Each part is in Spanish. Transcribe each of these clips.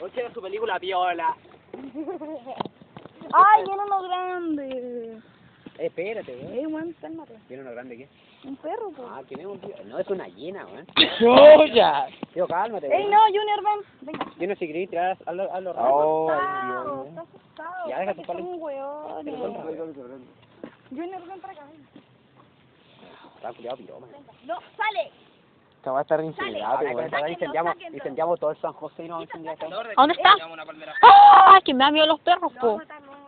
Oye, era su película piola. Ay, viene uno grande. Espérate, weón. Weón, cálmate. ¿Tiene uno grande qué? Un perro, po. Ah, tiene un tío. No, es una hiena, weón. ¡Chuya! Tío, cálmate, Ey, weón. no, Junior, ven. Venga. Yo no sé qué tirar, hazlo rápido. Oh, Asustado, está asustado. Ya, deja que tu palo. son un weón. Junior, ven para acá. ven. Está culiado piroma. No, sale. Esta va a estar Ah, incendiada, con weón. esta incendiamos todo el San José y nos vamos a incendiar acá. ¿A dónde está? ¡Ah! Que me da miedo los perros, po.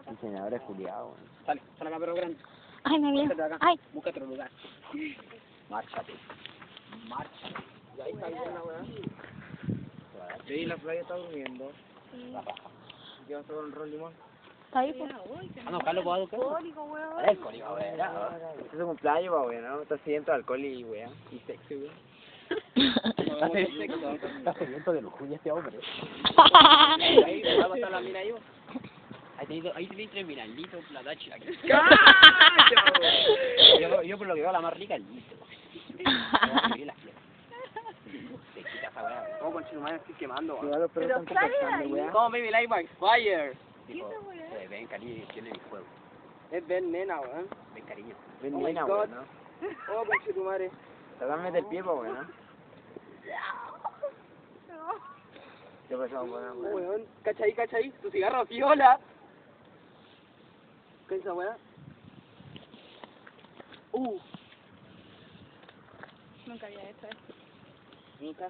Incendiadores culiados, weón. Sale, sale acá, perro grande. Ay, me da miedo. Búscate acá. Ay. Búscate otro lugar. Márchate. Márchate. Y ahí está bien la weá. Sí, la playa está durmiendo. ¿Qué vas a hacer con el rol limón? Está ahí, po. Ah, no, Carlos, ¿puedo buscar? Cólico, weón. El código, weón. Este es su cumpleaños, pa, weón, ¿no? Está sediento de alcohol y weón. Y sexy, weón. Está sediento de lujuria este hombre. Ahí, va a pasar la mina ahí, vos. Ahí tenéis 3 minas, el Lito, la Dachi, la que... Yo por lo que veo la más rica es el Lito. ¿Cómo con Chilumar estoy quemando? Igual los perros están conversando, weón. ¿Cómo baby like my fire? ¿Qué es eso, weón? Ven, cariño, tiene mi fuego. Es Ben Nena, weón. Ven, cariño. Ven, Oh my nena, God. weón, ¿no? Oh, conche tu madre. Te vas a meter el pie, pa, weón, ¿no? ¿Qué pasó, weón? Weón, cacha ahí, tu cigarro piola. ¿Qué es esa weá? Nunca había hecho esto. Nunca.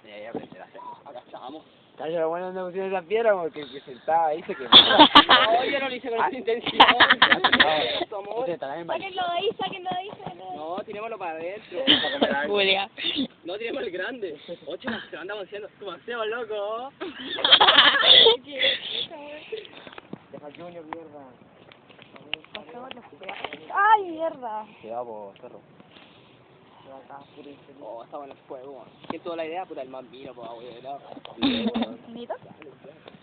Ya aprender a hacerlo. Agachamos. Cacha, la buena no pusieron esa piedra porque que sentaba ahí se quemó. No, yo no lo hice con esa intención. Amor. Usted está bien mal. Sáquenlo de ahí, sáquenlo de ahí, sáquenlo de ahí. No, tirémoslo para adentro. Julia. No, tiremos el grande. Ocho, se andamos haciendo. Tu Maceo, loco. Deja al Junior, mierda. Ay, mierda. Cuidado, po, perro. Oh, estaba en el fuego, man. ¿Quién tuvo la idea? Puta, el Mambino, pues, weón. ¿Nito?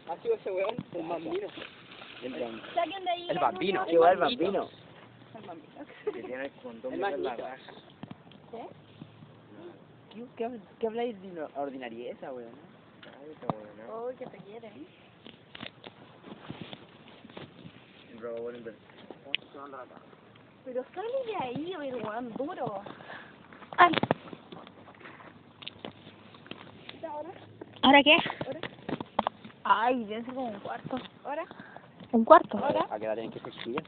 ¿Ha sido ese weón? El Mambino. Saquen de ahí. El bambino. Junior. Igual el bambino. El bambino. Que tiene el condón El de la magnito. raja. ¿Qué? ¿Qué habláis de ordinarieza, weón? Ay, esta weón, Uy, que te quieren. Pero sale de ahí, weón, duro. Ay. ¿Ahora qué? Ay, debe ser como un cuarto. ¿Ahora? ¿Un cuarto? ¿A qué hora tienen que ser chillas?